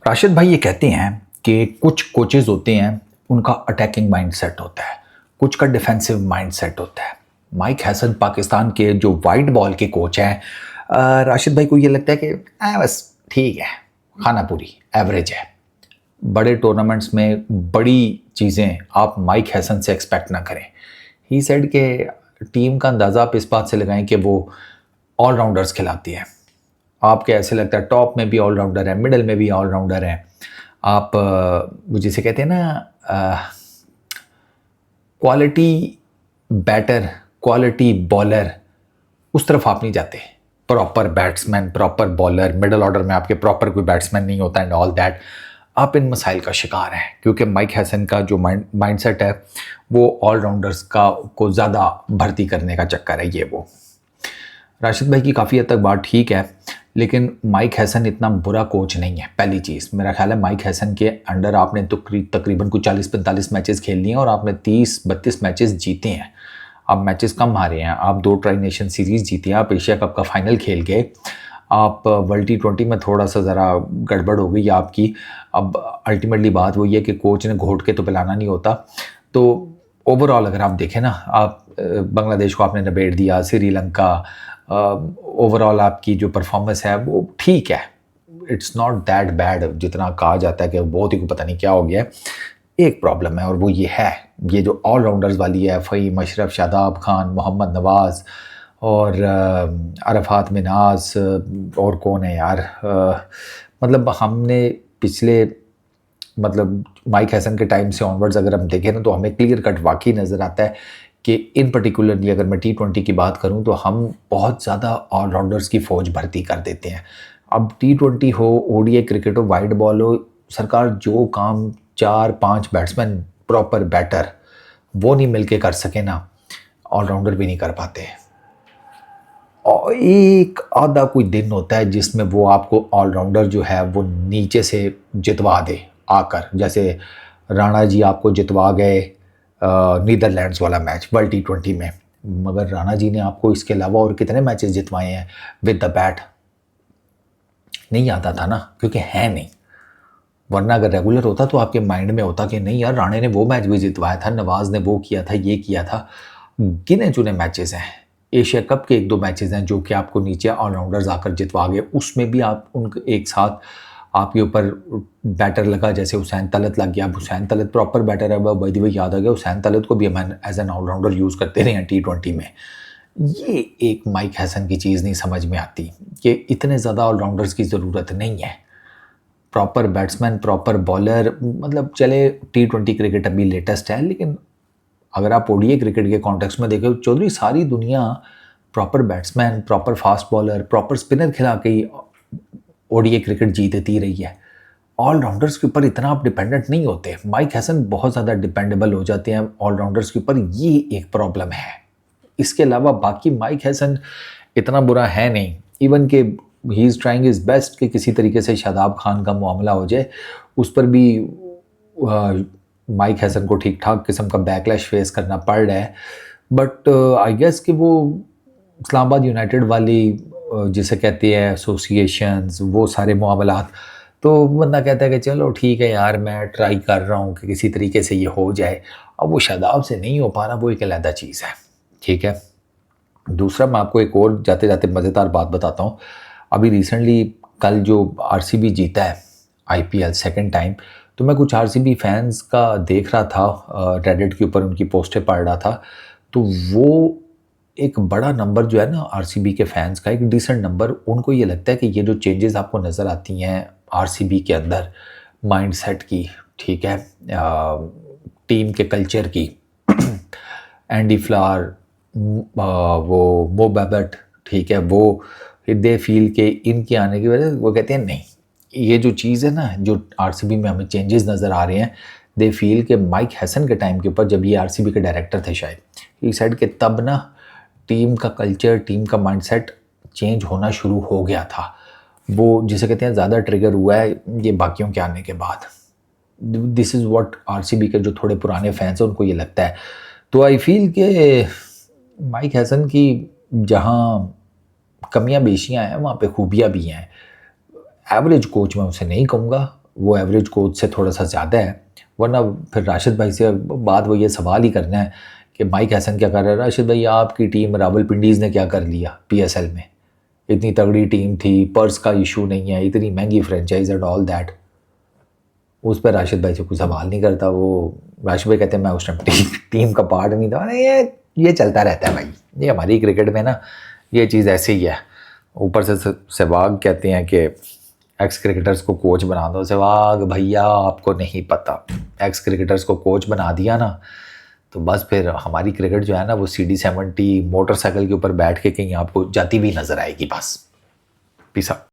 राशिद भाई ये कहते हैं कि कुछ कोचेज होते हैं, उनका अटैकिंग माइंड सेट होता है, कुछ का डिफेंसिव माइंड सेट होता है। माइक हैसन पाकिस्तान के जो वाइट बॉल के कोच हैं, राशिद भाई को ये लगता है कि बस ठीक है, खाना पूरी एवरेज है। बड़े टूर्नामेंट्स में बड़ी चीज़ें आप माइक हैसन से एक्सपेक्ट ना करें। ही सेड के टीम का अंदाज़ा आप इस बात से लगाएं कि वो ऑलराउंडर्स खिलाती है। आपके ऐसे लगता है टॉप में भी ऑलराउंडर है, मिडल में भी ऑलराउंडर है। आप वो जिसे कहते हैं ना, क्वालिटी बैटर, क्वालिटी बॉलर, उस तरफ आप नहीं जाते। Proper batsman, proper bowler, middle order में आपके प्रॉपर कोई बैट्समैन नहीं होता एंड ऑल दैट। आप इन मसाइल का शिकार हैं क्योंकि माइक हैसन का जो माइंडसेट है वो ऑलराउंडर्स का को ज़्यादा भर्ती करने का चक्कर है। ये वो राशिद भाई की काफ़ी हद तक बात ठीक है, लेकिन माइक हैसन इतना बुरा कोच नहीं है। पहली चीज़, मेरा ख्याल है माइक हैसन के अंडर आपने तो तकरीबन कुछ 40-45 मैचेस खेल लिए हैं और आपने 30-32 मैचेस जीते हैं। आप मैचेस कम हारे हैं, आप 2 ट्राई नेशन सीरीज़ जीते हैं, आप एशिया कप का फाइनल खेल गए, आप वर्ल्ड T20 में थोड़ा सा ज़रा गड़बड़ हो गई आपकी। अब अल्टीमेटली बात वही है कि कोच ने घोट के तो पिलाना नहीं होता। तो ओवरऑल अगर आप देखें ना, आप बांग्लादेश को आपने निबेड़ दिया, श्रीलंका, ओवरऑल आपकी जो परफॉर्मेंस है वो ठीक है, इट्स नॉट दैट बैड जितना कहा जाता है कि बहुत ही को पता नहीं क्या हो गया है। एक प्रॉब्लम है और वो ये है, ये जो ऑलराउंडर्स वाली है, फ़हीम अशरफ, शादाब खान, मोहम्मद नवाज़ और अरफात मिनाज, और कौन है यार, मतलब हमने पिछले मतलब माइक हैसन के टाइम से ऑनवर्ड्स अगर हम देखें ना तो हमें क्लियर कट वाकई नज़र आता है कि इन पर्टिकुलरली अगर मैं T20 की बात करूं तो हम बहुत ज़्यादा ऑलराउंडर्स की फ़ौज भर्ती कर देते हैं। अब T20 हो, ODI क्रिकेट हो, वाइड बॉल हो, सरकार जो काम 4-5 बैट्समैन प्रॉपर बैटर वो नहीं मिलके कर सके ना, ऑलराउंडर भी नहीं कर पाते। और एक आधा कोई दिन होता है जिसमें वो आपको ऑलराउंडर जो है वो नीचे से जितवा दे आकर, जैसे राणा जी आपको जितवा गए नीदरलैंड्स वाला मैच वर्ल्ड T20 में। मगर राणा जी ने आपको इसके अलावा और कितने मैचेस जितवाए हैं विद द बैट? नहीं आता था ना, क्योंकि है नहीं। वरना अगर रेगुलर होता तो आपके माइंड में होता कि नहीं यार, राणे ने वो मैच भी जितवाया था, नवाज ने वो किया था, ये किया था। गिने चुने मैचेस हैं, एशिया कप के 1-2 मैचेस हैं जो कि आपको नीचे ऑलराउंडर्स आकर जितवा गए, उसमें भी आप उनके एक साथ आपके ऊपर बैटर लगा, जैसे हुसैन तलत लग गया। अब हुसैन तलत प्रॉपर बैटर है, बाय द वे याद आ गया, हुसैन तलत को भी हम एज एन ऑलराउंडर यूज़ करते रहे हैं T20 में। ये एक माइक हैसन की चीज़ नहीं समझ में आती कि इतने ज़्यादा ऑलराउंडर्स की ज़रूरत नहीं है। प्रॉपर बैट्समैन, प्रॉपर बॉलर, मतलब चले T20 क्रिकेट अभी लेटेस्ट है, लेकिन अगर आप ODI क्रिकेट के कॉन्टेक्स्ट में देखें चौधरी, सारी दुनिया proper batsman, proper fast bowler, proper spinner खिला के ही ODI क्रिकेट जीतती रही है। ऑलराउंडर्स के ऊपर इतना आप डिपेंडेंट नहीं होते। माइक हैसन बहुत ज़्यादा डिपेंडेबल हो जाते हैं ऑलराउंडर्स के ऊपर, ये एक प्रॉब्लम है। इसके अलावा बाकी माइक हैसन इतना बुरा है नहीं, इवन के he is trying is best कि किसी तरीके से शादाब खान का मामला हो जाए, उस पर भी माइक हैसन को ठीक ठाक किस्म का बैकलैश फेस करना पड़ रहा है। बट आई गेस कि वो इस्लामाबाद यूनाइटेड वाली जिसे कहते हैं एसोसिएशंस, वो सारे मामलात, तो बंदा कहता है कि चलो ठीक है यार, मैं ट्राई कर रहा हूँ कि किसी तरीके से ये हो जाए। अब वो शादाब से नहीं हो पा रहा, वो एक अलग चीज़ है, ठीक है। दूसरा, मैं आपको एक और जाते जाते मज़ेदार बात बताता हूँ। अभी रिसेंटली कल जो RCB जीता है IPL सेकंड टाइम, तो मैं कुछ RCB फैंस का देख रहा था, रेडिट के ऊपर उनकी पोस्टें पढ़ रहा था, तो वो एक बड़ा नंबर जो है ना RCB के फैंस का, एक डिसेंट नंबर, उनको ये लगता है कि ये जो चेंजेस आपको नज़र आती हैं RCB के अंदर माइंडसेट की, ठीक है, टीम के कल्चर की, एंडी फ्लावर, वो मो बैबट, ठीक है, वो दे फील के इनके आने की वजह से वो कहते हैं नहीं, ये जो चीज़ है ना, जो RCB में हमें चेंजेस नज़र आ रहे हैं, दे फील के माइक हैसन के टाइम के ऊपर जब ये RCB के डायरेक्टर थे शायद, ये साइड के, तब ना टीम का कल्चर, टीम का माइंडसेट चेंज होना शुरू हो गया था। वो जिसे कहते हैं ज़्यादा ट्रिगर हुआ है ये बाकियों के आने के बाद। दिस इज़ व्हाट RCB के जो थोड़े पुराने फैंस हैं उनको ये लगता है। तो आई फील के माइक हैसन की जहाँ कमियां बेशियां हैं वहाँ पे खूबियाँ भी हैं। एवरेज कोच मैं उसे नहीं कहूँगा, वो एवरेज कोच से थोड़ा सा ज़्यादा है। वरना फिर राशिद भाई से बात वो ये सवाल ही करना है कि माइक हैसन क्या कर रहा है। राशिद भाई आपकी टीम रावलपिंडीज़ ने क्या कर लिया पीएसएल में, इतनी तगड़ी टीम थी, पर्स का इशू नहीं है, इतनी महंगी फ्रेंचाइज एंड ऑल दैट। उस पर राशिद भाई से कोई सवाल नहीं करता। वो राशिद भाई कहते हैं मैं उस टाइम टीम का पार्ट नहीं था। अरे ये चलता रहता है भाई, ये हमारी क्रिकेट में ना ये चीज़ ऐसे ही है। ऊपर से सहवाग कहते हैं कि एक्स क्रिकेटर्स को कोच बना दो। सहवाग भैया आपको नहीं पता, एक्स क्रिकेटर्स को कोच बना दिया ना तो बस फिर हमारी क्रिकेट जो है ना वो CD70 मोटरसाइकिल के ऊपर बैठ के कहीं आपको जाती भी नज़र आएगी बस। Peace out.